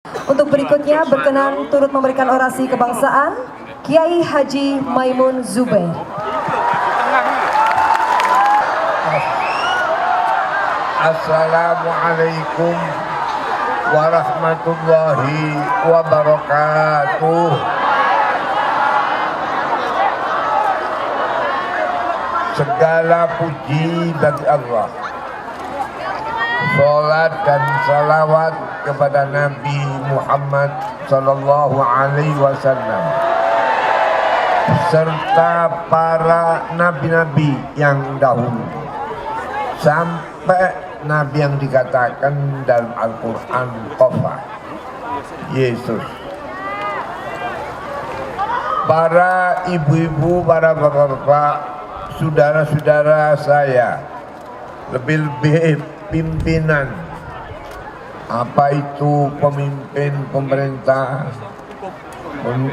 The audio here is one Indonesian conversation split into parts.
Untuk berikutnya berkenan turut memberikan orasi kebangsaan Kiai Haji Maimun Zubair. Assalamualaikum warahmatullahi wabarakatuh. Segala puji bagi Allah. Salat dan salawat kepada Nabi Muhammad sallallahu alaihi wasallam serta para nabi-nabi yang dahulu sampai nabi yang dikatakan dalam Al-Quran Qafa, Yesus. Para ibu-ibu, para bapak-bapak, saudara-saudara saya, lebih-lebih pimpinan, apa itu pemimpin pemerintah,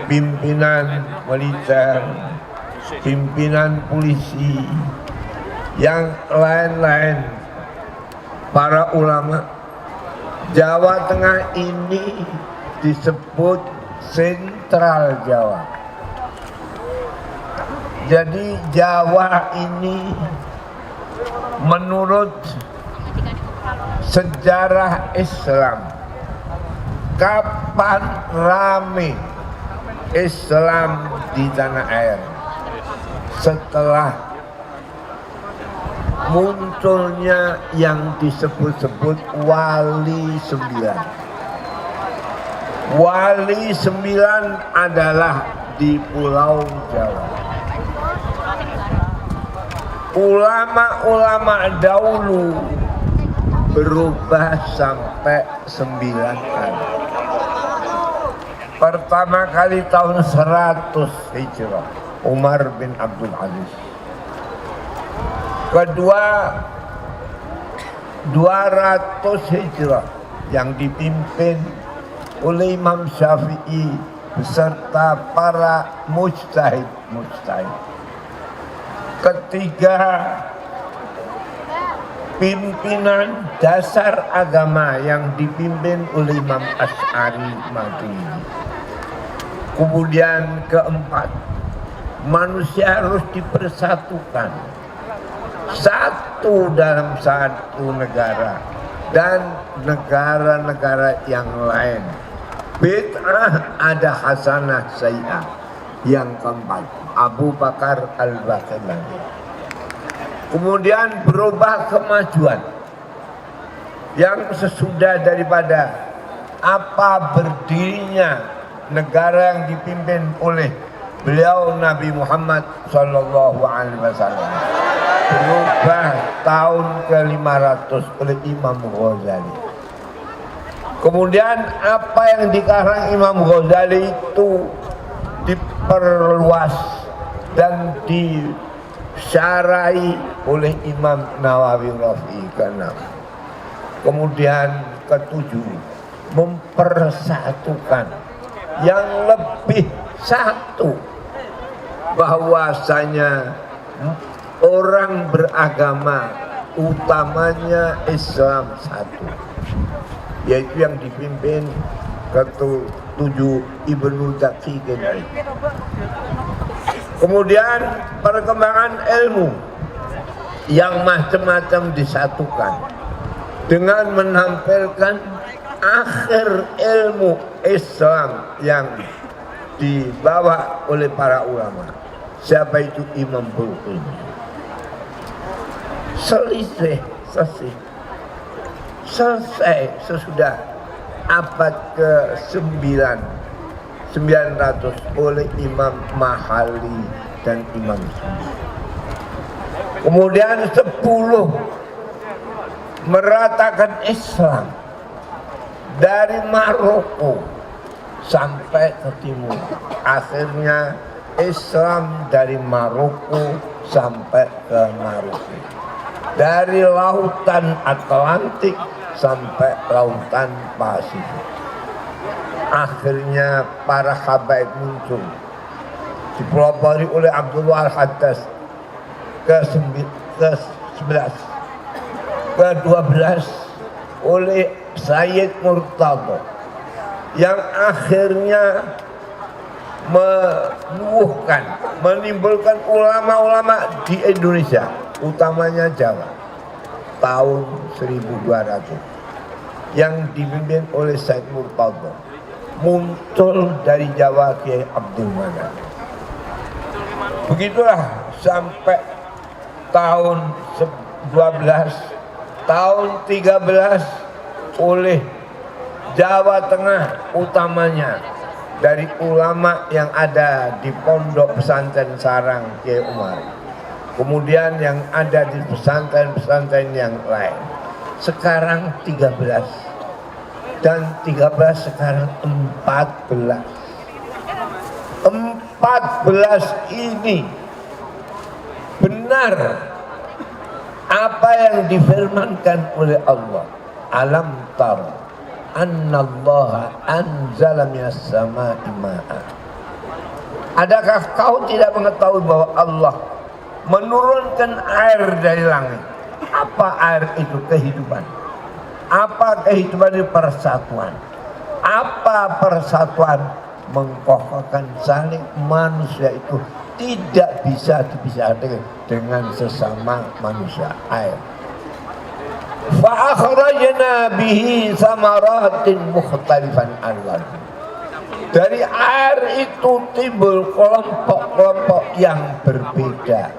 pimpinan militer, pimpinan polisi, yang lain-lain, para ulama. Jawa Tengah ini disebut sentral Jawa. Jadi Jawa ini menurut sejarah Islam, kapan rame Islam di tanah air? Setelah munculnya yang disebut-sebut Wali Sembilan. Wali Sembilan adalah di Pulau Jawa. Ulama-ulama dahulu berubah sampai 9 kali. Pertama kali tahun 100 Hijrah, Umar bin Abdul Aziz. Kedua 200 Hijrah yang dipimpin oleh Imam Syafi'i beserta para mujtahid. Ketiga, pimpinan dasar agama yang dipimpin oleh Imam Asy'ari Maturidi. Kemudian keempat, manusia harus dipersatukan, satu dalam satu negara dan negara-negara yang lain. Bid'ah ada hasanah sayyi'ah. Yang keempat, Abu Bakar Al-Baqillani. Kemudian berubah kemajuan yang sesudah daripada apa berdirinya negara yang dipimpin oleh beliau Nabi Muhammad sallallahu alaihi wasallam. Berubah tahun ke-500 oleh Imam Ghazali. Kemudian apa yang dikarang Imam Ghazali itu diperluas dan disyarahi oleh Imam Nawawi Rafi'i ke-6. Kemudian ke-7, mempersatukan yang lebih satu, bahwasanya orang beragama utamanya Islam satu, yaitu yang dipimpin ke-7 Ibnu Daqiqin. Kemudian perkembangan ilmu yang macam-macam disatukan dengan menampilkan akhir ilmu Islam yang dibawa oleh para ulama. Siapa itu? Imam Buluqini. Selesai sesudah abad ke-9 900 oleh Imam Mahali dan Imam Syafi'i. Kemudian 10 meratakan Islam dari Maroko sampai ke timur. Akhirnya Islam dari Maroko sampai ke Maroko, dari lautan Atlantik sampai lautan Pasifik. Akhirnya para habaib muncul, dipelopori oleh Abdullah Al-Haddad ke-11, ke-12 oleh Sayyid Murtadha, yang akhirnya menimbulkan ulama-ulama di Indonesia, utamanya Jawa, tahun 1200 yang dipimpin oleh Said Murtadha. Muncul dari Jawa Kiai Abdul Manan. Begitulah sampai tahun 12, tahun 13 oleh Jawa Tengah utamanya dari ulama yang ada di Pondok Pesantren Sarang Kiai Umar. Kemudian yang ada di pesantren-pesantren yang lain. Sekarang 13 dan 13 sekarang 14. 14 ini benar apa yang difirmankan oleh Allah. Alam tara annallaha anzala minas sama'i ma'a. Adakah kau tidak mengetahui bahwa Allah menurunkan air dari langit? Apa air itu? Kehidupan. Apa kehidupan itu? Persatuan. Apa persatuan? Mengkokohkan saling. Manusia itu tidak bisa dipisahkan dengan sesama manusia. Air. Fa'akhrajna bihi samaratin mukhtalifan alwan. Dari air itu timbul kelompok-kelompok yang berbeda.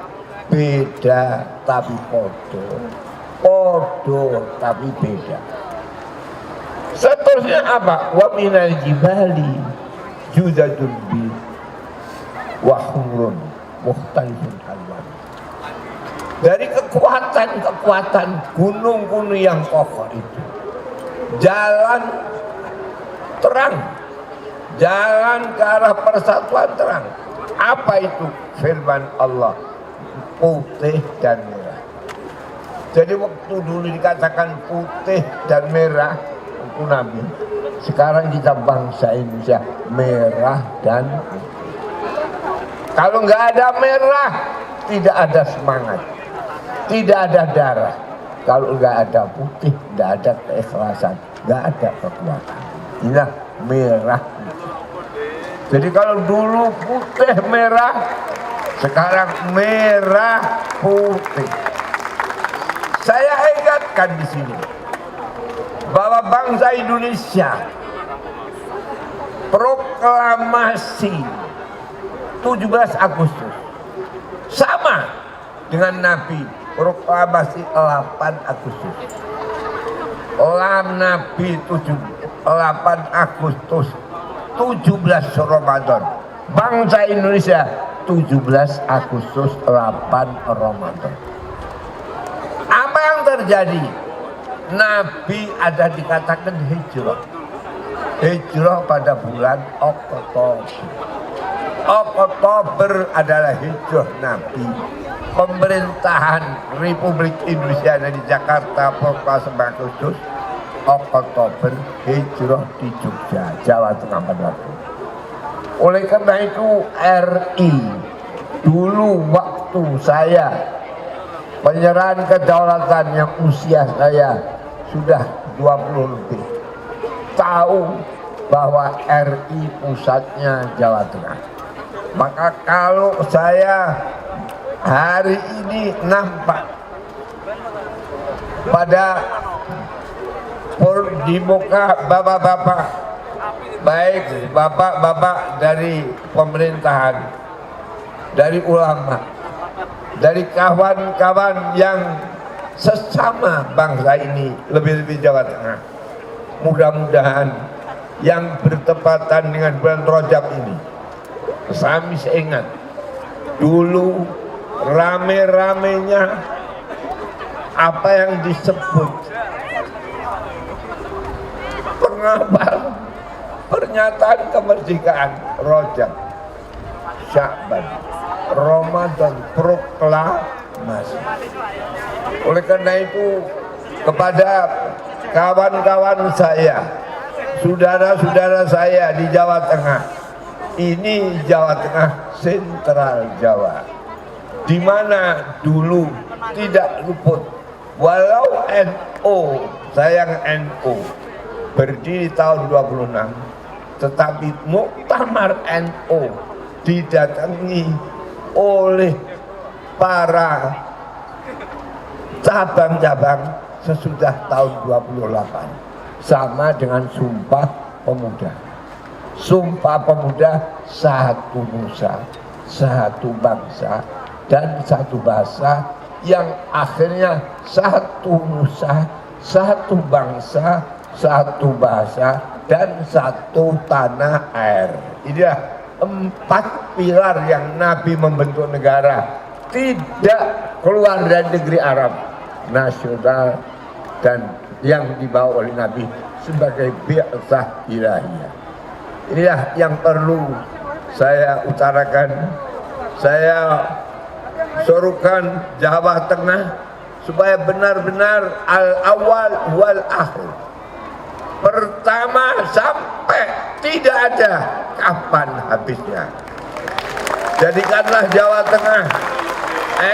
Beda tapi podo. Podo tapi beda. Seterusnya apa? Wa minal jibali judadun bi wa humrun mukhtalifun alwan. Dari kekuatan-kekuatan gunung-gunung yang kokoh itu, jalan terang, jalan ke arah persatuan terang. Apa itu? Firman Allah, putih dan merah. Jadi waktu dulu dikatakan putih dan merah itu Nabi. Sekarang kita bangsa Indonesia merah dan putih. Kalau nggak ada merah, tidak ada semangat, tidak ada darah. Kalau nggak ada putih, nggak ada keikhlasan, nggak ada kekuatan. Inilah merah. Jadi kalau dulu putih merah, sekarang merah putih. Saya ingatkan di sini bahwa bangsa Indonesia proklamasi 17 Agustus sama dengan Nabi proklamasi 8 Agustus. Nabi 8 Agustus 17 Ramadan. Bangsa Indonesia 17 Agustus 8 Ramadan. Apa yang terjadi? Nabi ada dikatakan hijrah. Hijrah pada bulan Oktober. Oktober adalah hijrah Nabi. Pemerintahan Republik Indonesia dari Jakarta proklamasi Agustus. Oktober hijrah di Jogja, Jawa Tengah pada waktu. Oleh karena itu RI dulu waktu saya penyerahan kedaulatan yang usia saya sudah 20 lebih tahu bahwa RI pusatnya Jawa Tengah. Maka kalau saya hari ini nampak pada di muka bapak-bapak, baik bapak-bapak dari pemerintahan, dari ulama, dari kawan-kawan yang sesama bangsa ini, lebih-lebih Jawa Tengah. Mudah-mudahan yang bertepatan dengan bulan Rajab ini, saya ingat dulu rame-ramenya apa yang disebut pengabal pernyataan kemerdekaan, Rajab, Sya'ban, Ramadan, proklamasi. Oleh karena itu kepada kawan-kawan saya, saudara-saudara saya di Jawa Tengah, ini Jawa Tengah sentral Jawa, di mana dulu tidak luput, walau NU, sayang NU berdiri tahun 26, tetapi Muktamar NU didatangi oleh para cabang-cabang sesudah tahun 28 sama dengan Sumpah Pemuda. Sumpah Pemuda satu nusa, satu bangsa dan satu bahasa, yang akhirnya satu nusa, satu bangsa, satu bahasa dan satu tanah air. Inilah 4 pilar yang Nabi membentuk negara, tidak keluar dari negeri Arab, nasional dan yang dibawa oleh Nabi sebagai bi'tsah ilahiyah. Inilah yang perlu saya utarakan. Saya suruhkan Jawa Tengah supaya benar-benar al-awal wal akhir, pertama sampai tidak ada kapan habisnya. Jadikanlah Jawa Tengah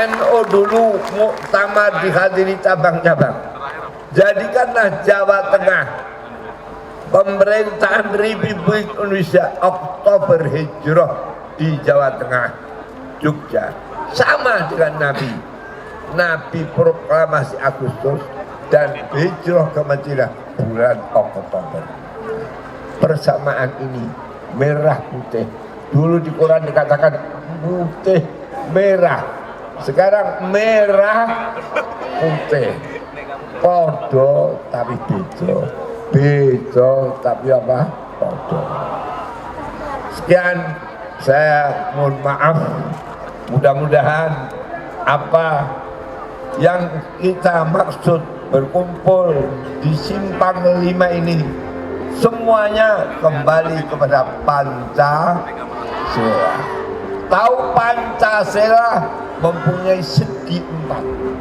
NU dulu muktamar dihadiri cabang-cabang. Jadikanlah Jawa Tengah pemerintahan Republik Indonesia Oktober Hijrah di Jawa Tengah, Jogja, sama dengan Nabi. Nabi proklamasi Agustus dan hijrah ke Madinah bulan Oktober. Persamaan ini merah putih. Dulu di Quran dikatakan putih merah, sekarang merah putih. Podo tapi bejo, bejo tapi apa? Podo. Sekian, saya mohon maaf. Mudah-mudahan apa yang kita maksud berkumpul di Simpang 5 ini semuanya kembali kepada Pancasila. Tahu Pancasila mempunyai segi 4.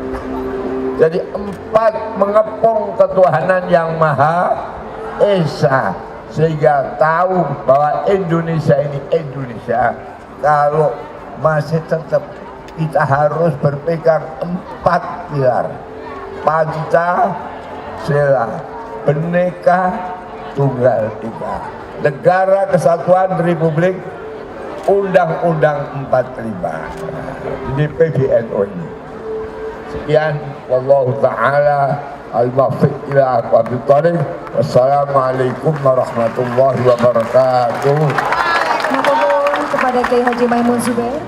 Jadi 4 mengepung ketuhanan yang Maha Esa, sehingga tahu bahwa Indonesia ini Indonesia. Kalau masih tetap kita harus berpegang 4 pilar: Pancasila, Bhinneka Tunggal Ika, Negara Kesatuan Republik, Undang-Undang 45. Ini PBNU ini. Sekian, wallahu ta'ala al-muwaffiq ila aqwamit thoriq. Wassalamualaikum warahmatullahi wabarakatuh. Matur nuwun kepada Kiai Haji Maimun Zubair.